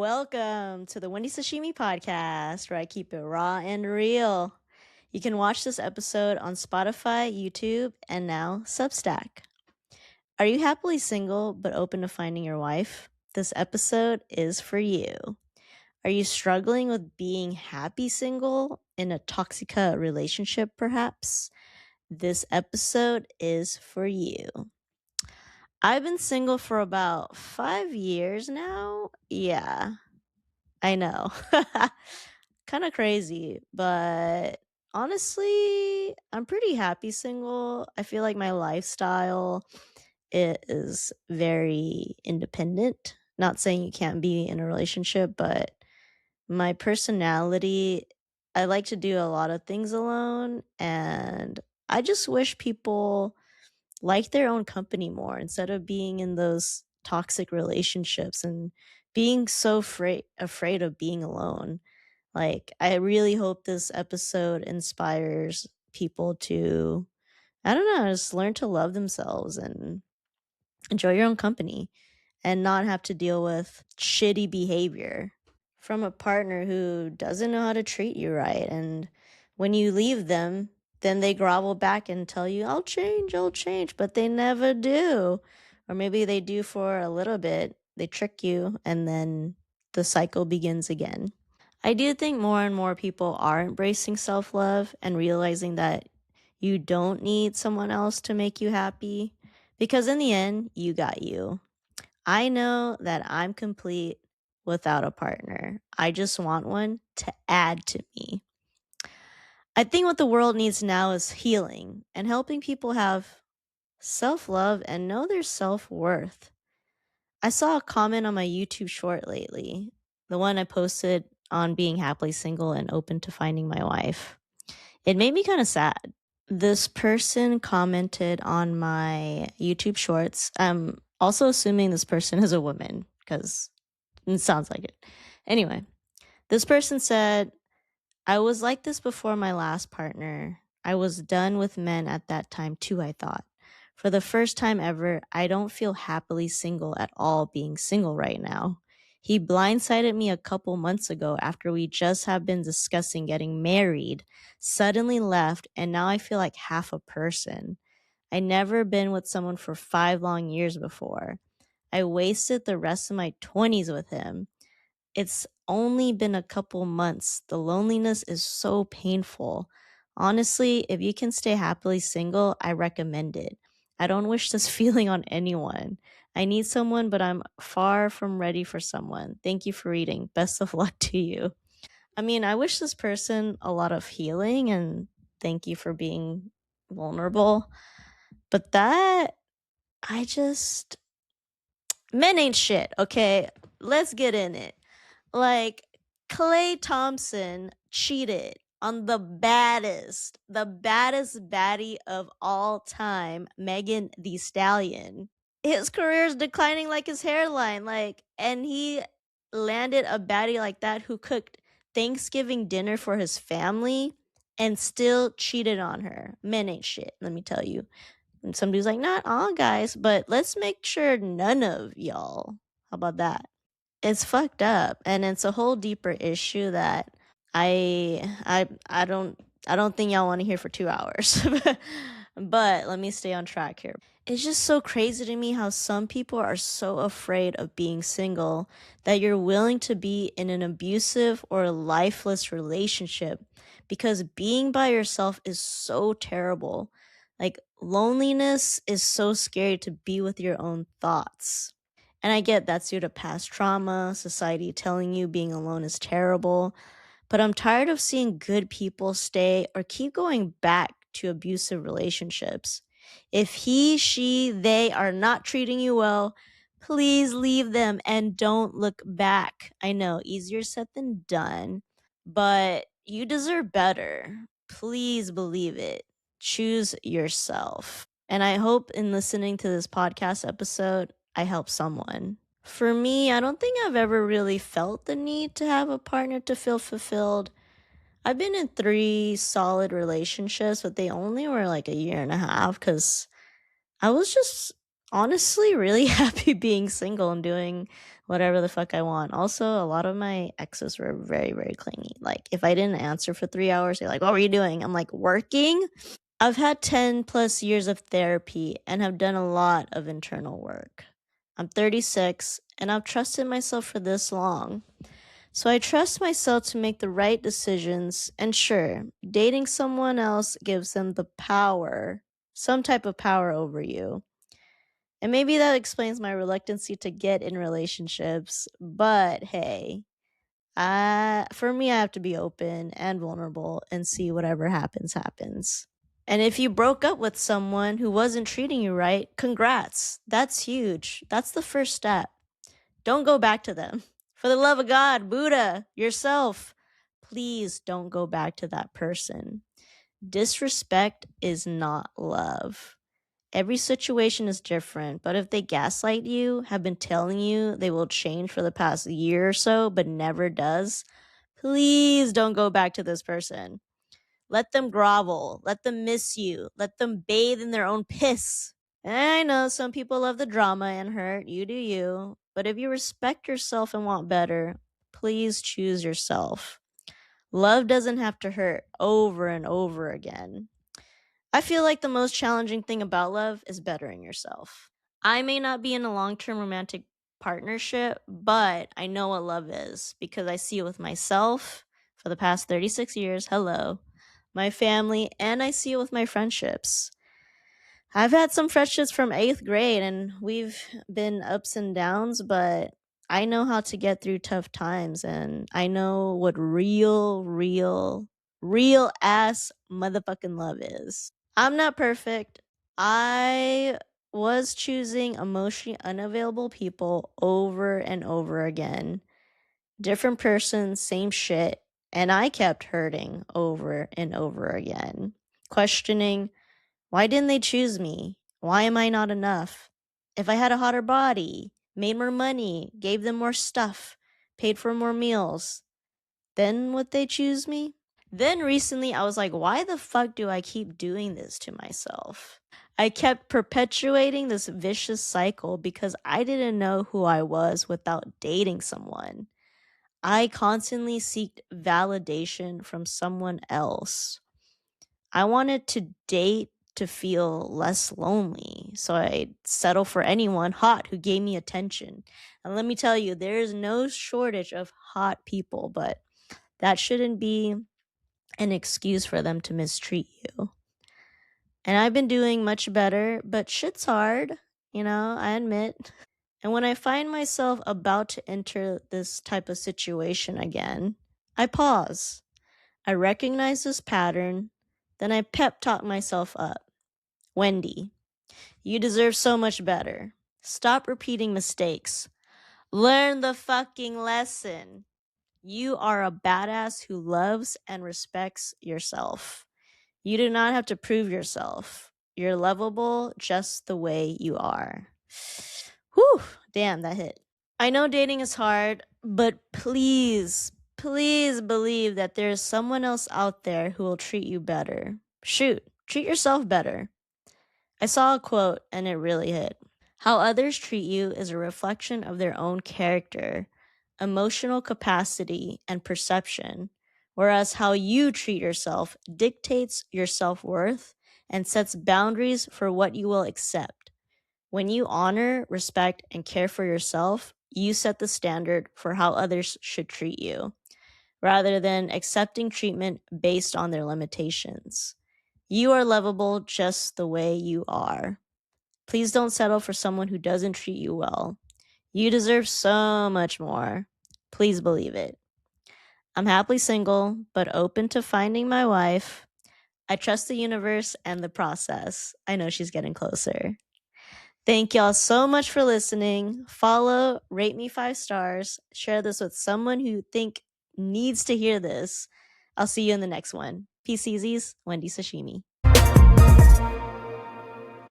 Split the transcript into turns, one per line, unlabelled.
Welcome to the Wendy Sashimi Podcast, where I keep it raw and real. You can watch this episode on Spotify, YouTube, and now Substack. Are you happily single but open to finding your wife? This episode is for you. Are you struggling with being happy single in a toxica relationship, perhaps? This episode is for you. I've been single for about 5 years now. Yeah, I know. Kind of crazy, but honestly, I'm pretty happy single. I feel like my lifestyle is very independent. Not saying you can't be in a relationship, but my personality, I like to do a lot of things alone, and I just wish people like their own company more instead of being in those toxic relationships and being so afraid of being alone. Like, I really hope this episode inspires people to, I don't know, just learn to love themselves and enjoy your own company and not have to deal with shitty behavior from a partner who doesn't know how to treat you right. And when you leave them, then they grovel back and tell you, I'll change, but they never do. Or maybe they do for a little bit, they trick you, and then the cycle begins again. I do think more and more people are embracing self-love and realizing that you don't need someone else to make you happy, because in the end, you got you. I know that I'm complete without a partner. I just want one to add to me. I think what the world needs now is healing and helping people have self-love and know their self-worth. I saw a comment on my YouTube short lately, the one I posted on being happily single and open to finding my wife. It made me kind of sad. This person commented on my YouTube shorts. I'm also assuming this person is a woman because it sounds like it. Anyway, this person said, I was like this before my last partner. I was done with men at that time too, I thought. For the first time ever, I don't feel happily single at all being single right now. He blindsided me a couple months ago after we just have been discussing getting married, suddenly left, and now I feel like half a person. I never been with someone for 5 long years before. I wasted the rest of my 20s with him. It's only been a couple months. The loneliness is so painful. Honestly, if you can stay happily single, I recommend it. I don't wish this feeling on anyone. I need someone, but I'm far from ready for someone. Thank you for reading. Best of luck to you. I mean, I wish this person a lot of healing and thank you for being vulnerable. But men ain't shit, okay? Let's get in it. Like, Klay Thompson cheated on the baddest baddie of all time, Megan The Stallion. His career is declining like his hairline, and he landed a baddie like that who cooked Thanksgiving dinner for his family and still cheated on her. Men ain't shit, let me tell you. And some dude's like, not all guys, but let's make sure none of y'all. How about that? It's fucked up, and it's a whole deeper issue that I don't think y'all want to hear for 2 hours. But let me stay on track here. It's just so crazy to me how some people are so afraid of being single that you're willing to be in an abusive or lifeless relationship because being by yourself is so terrible. Like, loneliness is so scary to be with your own thoughts. And I get that's due to past trauma, society telling you being alone is terrible, but I'm tired of seeing good people stay or keep going back to abusive relationships. If he, she, they are not treating you well, please leave them and don't look back. I know, easier said than done, but you deserve better. Please believe it. Choose yourself. And I hope in listening to this podcast episode, I help someone. For me, I don't think I've ever really felt the need to have a partner to feel fulfilled. I've been in 3 solid relationships, but they only were like a year and a half because I was just Honestly, really happy being single and doing whatever the fuck I want. Also, a lot of my exes were very, very clingy. Like, if I didn't answer for 3 hours, they're like, what were you doing? I'm like, working? I've had 10 plus years of therapy and have done a lot of internal work. I'm 36 and I've trusted myself for this long. So I trust myself to make the right decisions. And sure, dating someone else gives them the power, some type of power over you. And maybe that explains my reluctancy to get in relationships. But hey, for me, I have to be open and vulnerable and see whatever happens, happens. And if you broke up with someone who wasn't treating you right, congrats. That's huge. That's the first step. Don't go back to them. For the love of God, Buddha, yourself, please don't go back to that person. Disrespect is not love. Every situation is different, but if they gaslight you, have been telling you they will change for the past year or so, but never does, please don't go back to this person. Let them grovel. Let them miss you. Let them bathe in their own piss. And I know some people love the drama and hurt. You do you. But if you respect yourself and want better, please choose yourself. Love doesn't have to hurt over and over again. I feel like the most challenging thing about love is bettering yourself. I may not be in a long-term romantic partnership, but I know what love is because I see it with myself for the past 36 years. Hello. My family, and I see it with my friendships. I've had some friendships from 8th grade and we've been ups and downs, but I know how to get through tough times and I know what real ass motherfucking love is. I'm not perfect. I was choosing emotionally unavailable people over and over again. Different person, same shit. And I kept hurting over and over again, questioning, why didn't they choose me? Why am I not enough? If I had a hotter body, made more money, gave them more stuff, paid for more meals, then would they choose me? Then recently I was like, why the fuck do I keep doing this to myself? I kept perpetuating this vicious cycle because I didn't know who I was without dating someone. I constantly seeked validation from someone else. I wanted to date to feel less lonely, so I'd settle for anyone hot who gave me attention. And let me tell you, there is no shortage of hot people, but that shouldn't be an excuse for them to mistreat you. And I've been doing much better, but shit's hard, I admit. And when I find myself about to enter this type of situation again, I pause. I recognize this pattern, then I pep talk myself up. Wendy, you deserve so much better. Stop repeating mistakes. Learn the fucking lesson. You are a badass who loves and respects yourself. You do not have to prove yourself. You're lovable just the way you are. Whew, damn, that hit. I know dating is hard, but please believe that there's someone else out there who will treat you better. Shoot, treat yourself better. I saw a quote and it really hit. How others treat you is a reflection of their own character, emotional capacity, and perception, whereas how you treat yourself dictates your self-worth and sets boundaries for what you will accept. When you honor, respect, and care for yourself, you set the standard for how others should treat you, rather than accepting treatment based on their limitations. You are lovable just the way you are. Please don't settle for someone who doesn't treat you well. You deserve so much more. Please believe it. I'm happily single, but open to finding my wife. I trust the universe and the process. I know she's getting closer. Thank y'all so much for listening. Follow, rate me 5 stars, share this with someone who you think needs to hear this. I'll see you in the next one. Peace, easies. Wendy Sashimi.